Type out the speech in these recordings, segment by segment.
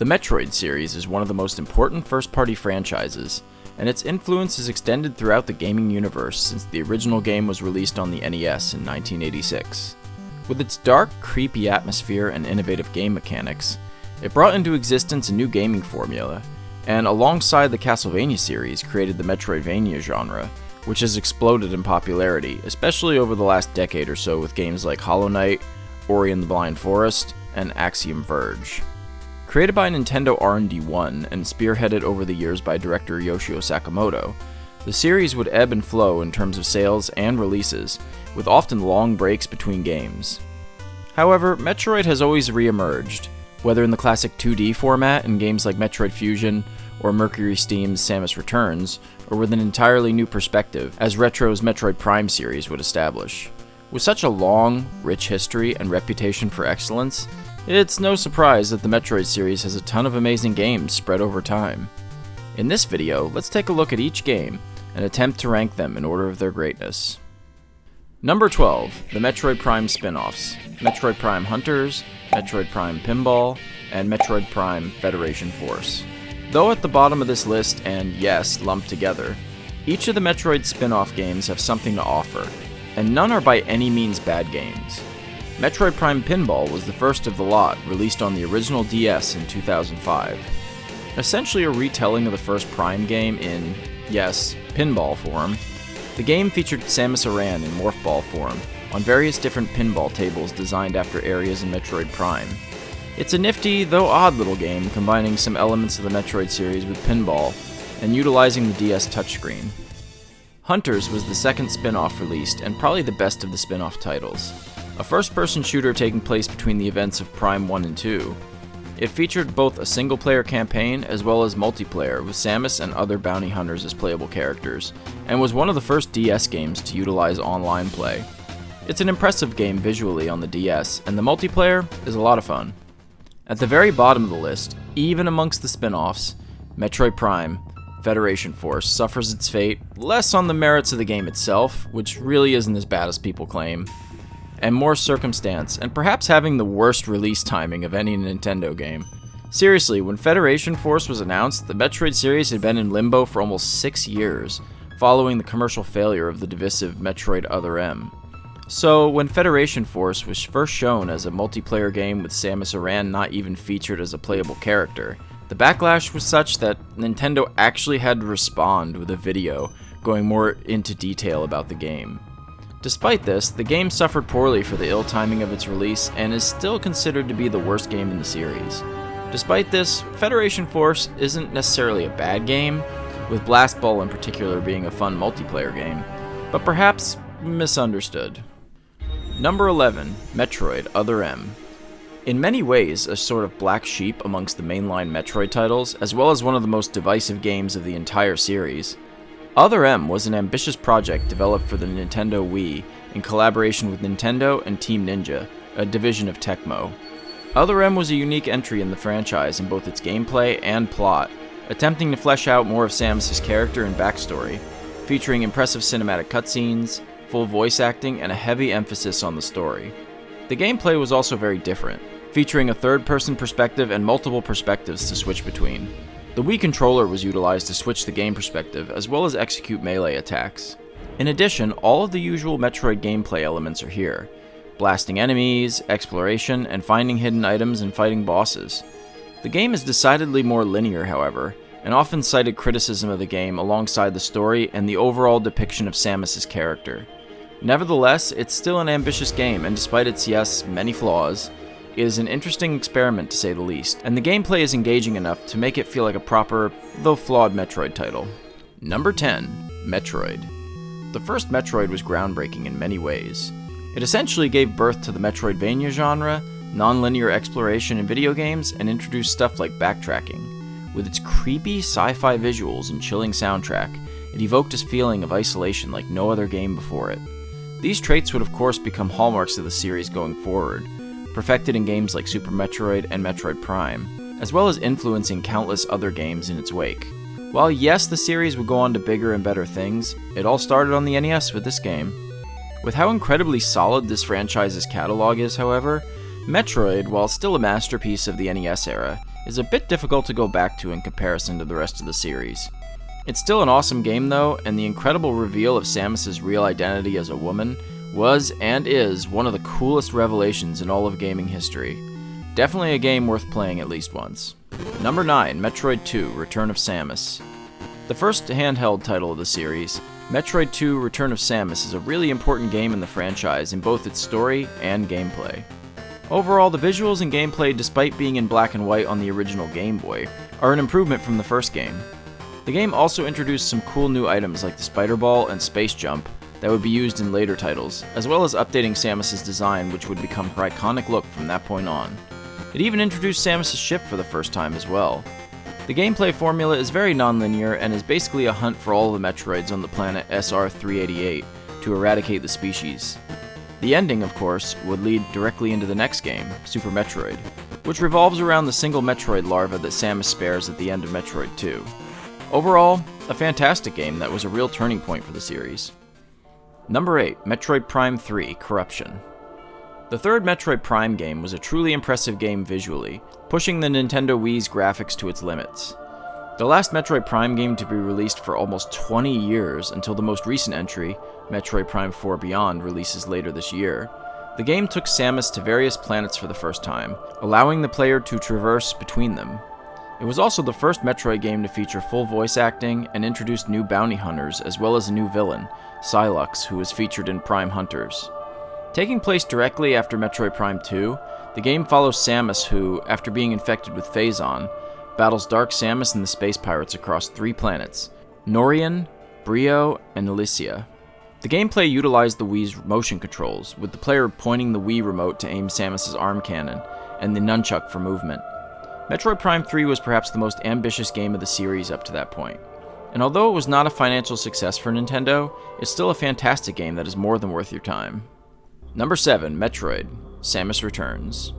The Metroid series is one of the most important first-party franchises, and its influence is extended throughout the gaming universe since the original game was released on the NES in 1986. With its dark, creepy atmosphere and innovative game mechanics, it brought into existence a new gaming formula, and alongside the Castlevania series created the Metroidvania genre, which has exploded in popularity, especially over the last decade or so with games like Hollow Knight, Ori and the Blind Forest, and Axiom Verge. Created by Nintendo R&D 1 and spearheaded over the years by director Yoshio Sakamoto, the series would ebb and flow in terms of sales and releases, with often long breaks between games. However, Metroid has always re-emerged, whether in the classic 2D format in games like Metroid Fusion or Mercury Steam's Samus Returns, or with an entirely new perspective, as Retro's Metroid Prime series would establish. With such a long, rich history and reputation for excellence, it's no surprise that the Metroid series has a ton of amazing games spread over time. In this video, let's take a look at each game and attempt to rank them in order of their greatness. Number 12, the Metroid Prime spin-offs, Metroid Prime Hunters, Metroid Prime Pinball, and Metroid Prime Federation Force. Though at the bottom of this list, and yes, lumped together, each of the Metroid spin-off games have something to offer, and none are by any means bad games. Metroid Prime Pinball was the first of the lot, released on the original DS in 2005. Essentially a retelling of the first Prime game in, yes, pinball form, the game featured Samus Aran in Morph Ball form, on various different pinball tables designed after areas in Metroid Prime. It's a nifty, though odd little game, combining some elements of the Metroid series with pinball, and utilizing the DS touchscreen. Hunters was the second spin-off released, and probably the best of the spin-off titles. A first-person shooter taking place between the events of Prime 1 and 2. It featured both a single-player campaign as well as multiplayer with Samus and other bounty hunters as playable characters, and was one of the first DS games to utilize online play. It's an impressive game visually on the DS, and the multiplayer is a lot of fun. At the very bottom of the list, even amongst the spin-offs, Metroid Prime Federation Force suffers its fate less on the merits of the game itself, which really isn't as bad as people claim, and more circumstance, and perhaps having the worst release timing of any Nintendo game. Seriously, when Federation Force was announced, the Metroid series had been in limbo for almost 6 years, following the commercial failure of the divisive Metroid Other M. So, when Federation Force was first shown as a multiplayer game with Samus Aran not even featured as a playable character, the backlash was such that Nintendo actually had to respond with a video going more into detail about the game. Despite this, the game suffered poorly for the ill timing of its release and is still considered to be the worst game in the series. Despite this, Federation Force isn't necessarily a bad game, with Blast Ball in particular being a fun multiplayer game, but perhaps misunderstood. Number 11, Metroid Other M. In many ways, a sort of black sheep amongst the mainline Metroid titles, as well as one of the most divisive games of the entire series, Other M was an ambitious project developed for the Nintendo Wii in collaboration with Nintendo and Team Ninja, a division of Tecmo. Other M was a unique entry in the franchise in both its gameplay and plot, attempting to flesh out more of Samus' character and backstory, featuring impressive cinematic cutscenes, full voice acting, and a heavy emphasis on the story. The gameplay was also very different, featuring a third-person perspective and multiple perspectives to switch between. The Wii controller was utilized to switch the game perspective, as well as execute melee attacks. In addition, all of the usual Metroid gameplay elements are here: blasting enemies, exploration, and finding hidden items and fighting bosses. The game is decidedly more linear, however, and often cited criticism of the game alongside the story and the overall depiction of Samus' character. Nevertheless, it's still an ambitious game, and despite its, yes, many flaws, it is an interesting experiment to say the least, and the gameplay is engaging enough to make it feel like a proper, though flawed Metroid title. Number 10, Metroid. The first Metroid was groundbreaking in many ways. It essentially gave birth to the Metroidvania genre, non-linear exploration in video games, and introduced stuff like backtracking. With its creepy sci-fi visuals and chilling soundtrack, it evoked a feeling of isolation like no other game before it. These traits would of course become hallmarks of the series going forward, perfected in games like Super Metroid and Metroid Prime, as well as influencing countless other games in its wake. While yes, the series would go on to bigger and better things, it all started on the NES with this game. With how incredibly solid this franchise's catalog is, however, Metroid, while still a masterpiece of the NES era, is a bit difficult to go back to in comparison to the rest of the series. It's still an awesome game though, and the incredible reveal of Samus's real identity as a woman was and is one of the coolest revelations in all of gaming history. Definitely a game worth playing at least once. Number 9, Metroid 2: Return of Samus. The first handheld title of the series, Metroid 2: Return of Samus is a really important game in the franchise in both its story and gameplay. Overall, the visuals and gameplay, despite being in black and white on the original Game Boy, are an improvement from the first game. The game also introduced some cool new items like the Spider Ball and Space Jump that would be used in later titles, as well as updating Samus's design, which would become her iconic look from that point on. It even introduced Samus's ship for the first time as well. The gameplay formula is very non-linear and is basically a hunt for all of the Metroids on the planet SR-388 to eradicate the species. The ending, of course, would lead directly into the next game, Super Metroid, which revolves around the single Metroid larva that Samus spares at the end of Metroid 2. Overall, a fantastic game that was a real turning point for the series. Number 8, Metroid Prime 3: Corruption. The third Metroid Prime game was a truly impressive game visually, pushing the Nintendo Wii's graphics to its limits. The last Metroid Prime game to be released for almost 20 years until the most recent entry, Metroid Prime 4 Beyond, releases later this year. The game took Samus to various planets for the first time, allowing the player to traverse between them. It was also the first Metroid game to feature full voice acting and introduced new bounty hunters as well as a new villain, Psylocke, who was featured in Prime Hunters. Taking place directly after Metroid Prime 2, the game follows Samus who, after being infected with Phazon, battles Dark Samus and the Space Pirates across 3 planets, Norian, Brio, and Elysia. The gameplay utilized the Wii's motion controls, with the player pointing the Wii remote to aim Samus's arm cannon, and the nunchuck for movement. Metroid Prime 3 was perhaps the most ambitious game of the series up to that point. And although it was not a financial success for Nintendo, it's still a fantastic game that is more than worth your time. Number 7, Metroid: Samus Returns.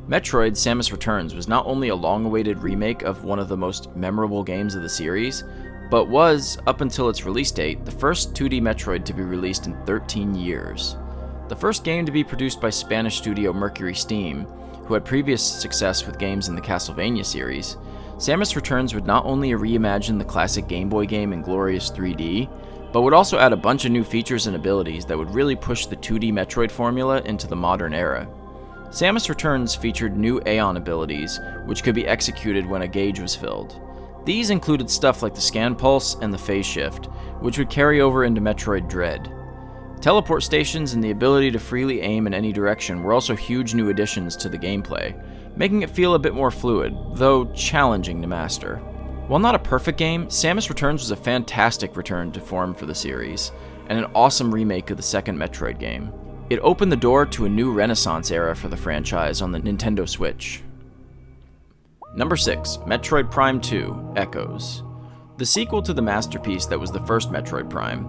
Metroid: Samus Returns was not only a long-awaited remake of one of the most memorable games of the series, but was, up until its release date, the first 2D Metroid to be released in 13 years. The first game to be produced by Spanish studio Mercury Steam, who had previous success with games in the Castlevania series, Samus Returns would not only reimagine the classic Game Boy game in glorious 3D, but would also add a bunch of new features and abilities that would really push the 2D Metroid formula into the modern era. Samus Returns featured new Aeon abilities, which could be executed when a gauge was filled. These included stuff like the Scan Pulse and the Phase Shift, which would carry over into Metroid Dread. Teleport stations and the ability to freely aim in any direction were also huge new additions to the gameplay, making it feel a bit more fluid, though challenging to master. While not a perfect game, Samus Returns was a fantastic return to form for the series, and an awesome remake of the second Metroid game. It opened the door to a new renaissance era for the franchise on the Nintendo Switch. Number 6, Metroid Prime 2: Echoes. The sequel to the masterpiece that was the first Metroid Prime,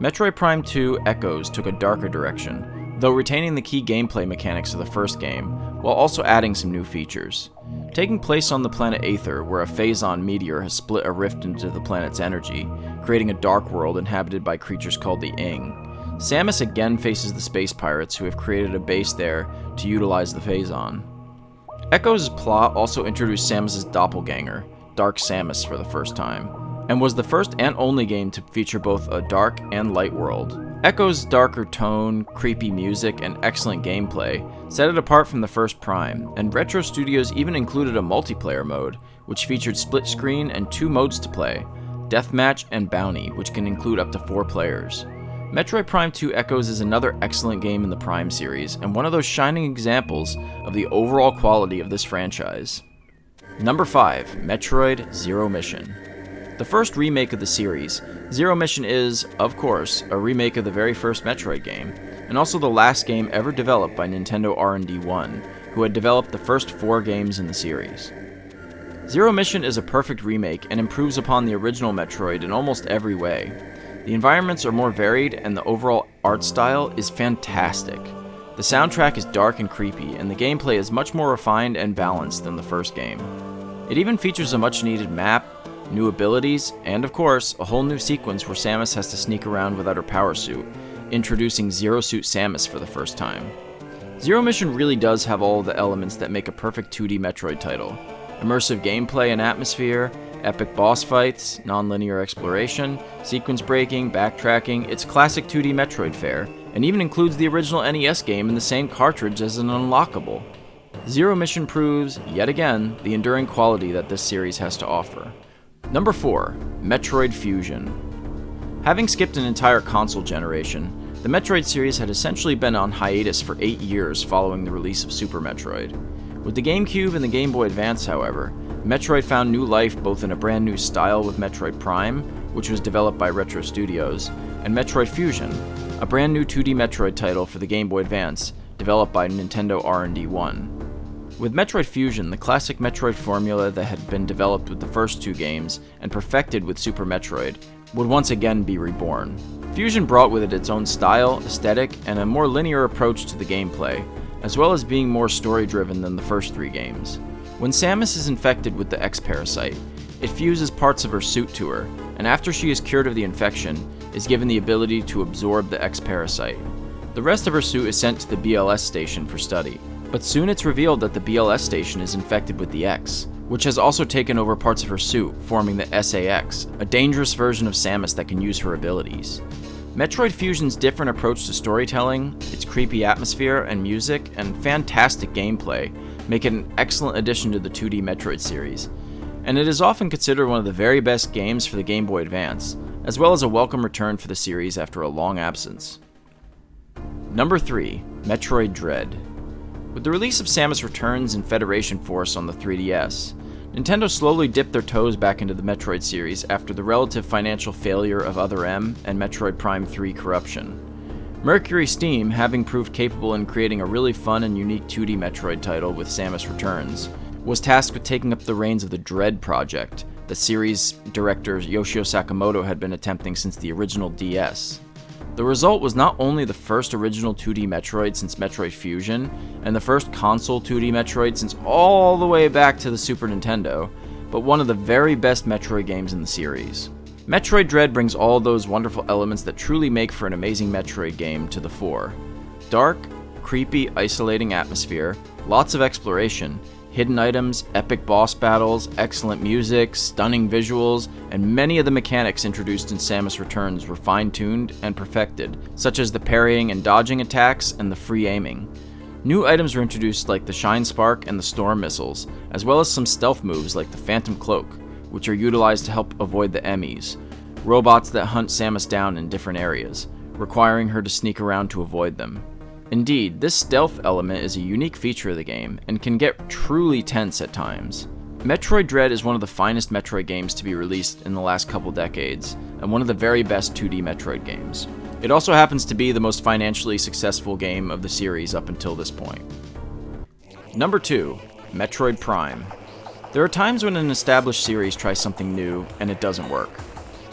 Metroid Prime 2: Echoes took a darker direction, though retaining the key gameplay mechanics of the first game, while also adding some new features. Taking place on the planet Aether, where a Phazon meteor has split a rift into the planet's energy, creating a dark world inhabited by creatures called the Ing, Samus again faces the Space Pirates, who have created a base there to utilize the Phazon. Echoes' plot also introduced Samus's doppelganger, Dark Samus, for the first time, and was the first and only game to feature both a dark and light world. Echoes' darker tone, creepy music, and excellent gameplay set it apart from the first Prime, and Retro Studios even included a multiplayer mode, which featured split screen and 2 modes to play, Deathmatch and Bounty, which can include up to 4 players. Metroid Prime 2: Echoes is another excellent game in the Prime series, and one of those shining examples of the overall quality of this franchise. Number 5, Metroid Zero Mission. The first remake of the series, Zero Mission is, of course, a remake of the very first Metroid game, and also the last game ever developed by Nintendo R&D 1, who had developed the first 4 games in the series. Zero Mission is a perfect remake and improves upon the original Metroid in almost every way. The environments are more varied and the overall art style is fantastic. The soundtrack is dark and creepy, and the gameplay is much more refined and balanced than the first game. It even features a much needed map, new abilities, and of course, a whole new sequence where Samus has to sneak around without her power suit, introducing Zero Suit Samus for the first time. Zero Mission really does have all of the elements that make a perfect 2D Metroid title. Immersive gameplay and atmosphere, epic boss fights, non-linear exploration, sequence breaking, backtracking, it's classic 2D Metroid fare, and even includes the original NES game in the same cartridge as an unlockable. Zero Mission proves, yet again, the enduring quality that this series has to offer. Number 4. Metroid Fusion. Having skipped an entire console generation, the Metroid series had essentially been on hiatus for 8 years following the release of Super Metroid. With the GameCube and the Game Boy Advance, however, Metroid found new life both in a brand new style with Metroid Prime, which was developed by Retro Studios, and Metroid Fusion, a brand new 2D Metroid title for the Game Boy Advance, developed by Nintendo R&D 1. With Metroid Fusion, the classic Metroid formula that had been developed with the first 2 games and perfected with Super Metroid would once again be reborn. Fusion brought with it its own style, aesthetic, and a more linear approach to the gameplay, as well as being more story-driven than the first 3 games. When Samus is infected with the X-Parasite, it fuses parts of her suit to her, and after she is cured of the infection, is given the ability to absorb the X-Parasite. The rest of her suit is sent to the BLS station for study, but soon it's revealed that the BLS station is infected with the X, which has also taken over parts of her suit, forming the SAX, a dangerous version of Samus that can use her abilities. Metroid Fusion's different approach to storytelling, its creepy atmosphere and music, and fantastic gameplay make it an excellent addition to the 2D Metroid series, and it is often considered one of the very best games for the Game Boy Advance, as well as a welcome return for the series after a long absence. Number 3. Metroid Dread. With the release of Samus Returns and Federation Force on the 3DS, Nintendo slowly dipped their toes back into the Metroid series after the relative financial failure of Other M and Metroid Prime 3 Corruption. Mercury Steam, having proved capable in creating a really fun and unique 2D Metroid title with Samus Returns, was tasked with taking up the reins of the Dread project, the series director Yoshio Sakamoto had been attempting since the original DS. The result was not only the first original 2D Metroid since Metroid Fusion, and the first console 2D Metroid since all the way back to the Super Nintendo, but one of the very best Metroid games in the series. Metroid Dread brings all those wonderful elements that truly make for an amazing Metroid game to the fore. Dark, creepy, isolating atmosphere, lots of exploration, hidden items, epic boss battles, excellent music, stunning visuals, and many of the mechanics introduced in Samus Returns were fine-tuned and perfected, such as the parrying and dodging attacks and the free aiming. New items were introduced like the Shine Spark and the Storm Missiles, as well as some stealth moves like the Phantom Cloak, which are utilized to help avoid the Emmys, robots that hunt Samus down in different areas, requiring her to sneak around to avoid them. Indeed, this stealth element is a unique feature of the game, and can get truly tense at times. Metroid Dread is one of the finest Metroid games to be released in the last couple decades, and one of the very best 2D Metroid games. It also happens to be the most financially successful game of the series up until this point. Number 2. Metroid Prime. There are times when an established series tries something new, and it doesn't work.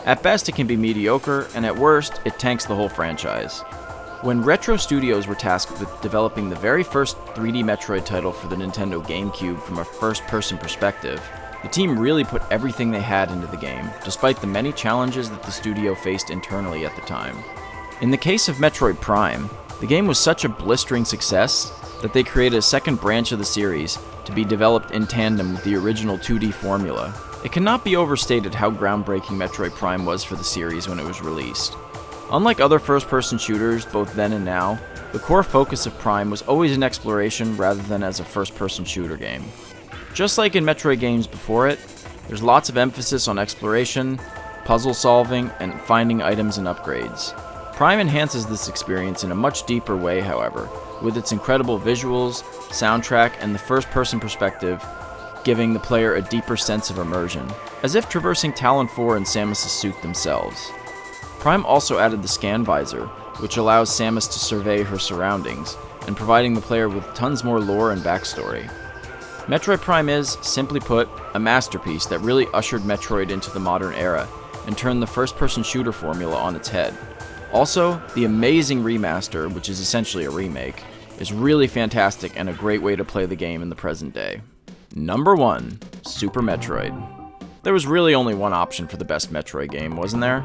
At best, it can be mediocre, and at worst, it tanks the whole franchise. When Retro Studios were tasked with developing the very first 3D Metroid title for the Nintendo GameCube from a first-person perspective, the team really put everything they had into the game, despite the many challenges that the studio faced internally at the time. In the case of Metroid Prime, the game was such a blistering success that they created a second branch of the series to be developed in tandem with the original 2D formula. It cannot be overstated how groundbreaking Metroid Prime was for the series when it was released. Unlike other first-person shooters, both then and now, the core focus of Prime was always in exploration rather than as a first-person shooter game. Just like in Metroid games before it, there's lots of emphasis on exploration, puzzle solving, and finding items and upgrades. Prime enhances this experience in a much deeper way, however, with its incredible visuals, soundtrack, and the first-person perspective, giving the player a deeper sense of immersion, as if traversing Talon 4 and Samus' suit themselves. Prime also added the scan visor, which allows Samus to survey her surroundings, and providing the player with tons more lore and backstory. Metroid Prime is, simply put, a masterpiece that really ushered Metroid into the modern era, and turned the first-person shooter formula on its head. Also, the amazing remaster, which is essentially a remake, is really fantastic and a great way to play the game in the present day. Number 1. Super Metroid. There was really only one option for the best Metroid game, wasn't there?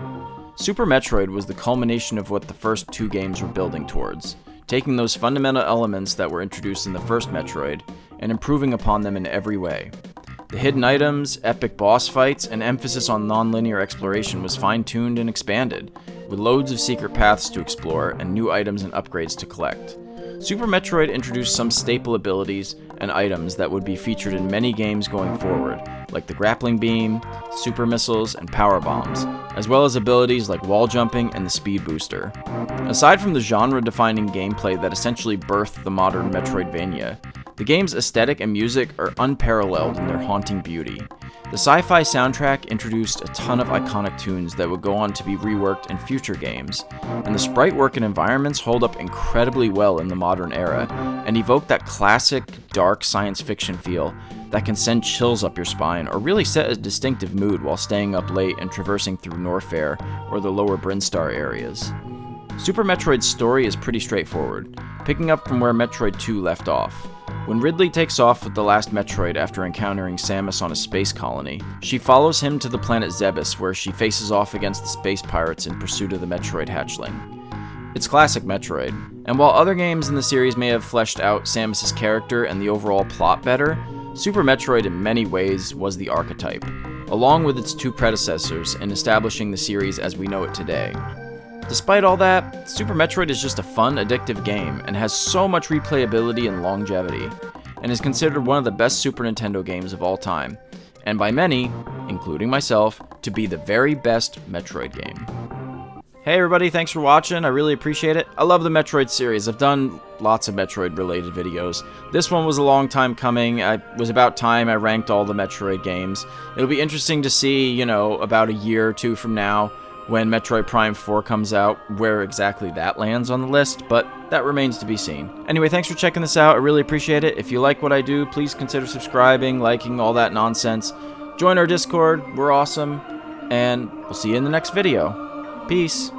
Super Metroid was the culmination of what the first 2 games were building towards, taking those fundamental elements that were introduced in the first Metroid and improving upon them in every way. The hidden items, epic boss fights, and emphasis on non-linear exploration was fine-tuned and expanded, with loads of secret paths to explore and new items and upgrades to collect. Super Metroid introduced some staple abilities and items that would be featured in many games going forward, like the grappling beam, super missiles, and power bombs, as well as abilities like wall jumping and the speed booster. Aside from the genre-defining gameplay that essentially birthed the modern Metroidvania, the game's aesthetic and music are unparalleled in their haunting beauty. The sci-fi soundtrack introduced a ton of iconic tunes that would go on to be reworked in future games, and the sprite work and environments hold up incredibly well in the modern era, and evoke that classic, dark science fiction feel that can send chills up your spine or really set a distinctive mood while staying up late and traversing through Norfair or the lower Brinstar areas. Super Metroid's story is pretty straightforward, picking up from where Metroid 2 left off. When Ridley takes off with the last Metroid after encountering Samus on a space colony, she follows him to the planet Zebes, where she faces off against the space pirates in pursuit of the Metroid hatchling. It's classic Metroid, and while other games in the series may have fleshed out Samus' character and the overall plot better, Super Metroid in many ways was the archetype, along with its two predecessors in establishing the series as we know it today. Despite all that, Super Metroid is just a fun, addictive game and has so much replayability and longevity, and is considered one of the best Super Nintendo games of all time, and by many, including myself, to be the very best Metroid game. Hey everybody, thanks for watching, I really appreciate it. I love the Metroid series, I've done lots of Metroid related videos. This one was a long time coming, it was about time I ranked all the Metroid games. It'll be interesting to see, about a year or two from now, when Metroid Prime 4 comes out, where exactly that lands on the list, but that remains to be seen. Anyway, thanks for checking this out, I really appreciate it. If you like what I do, please consider subscribing, liking, all that nonsense. Join our Discord, we're awesome, and we'll see you in the next video. Peace.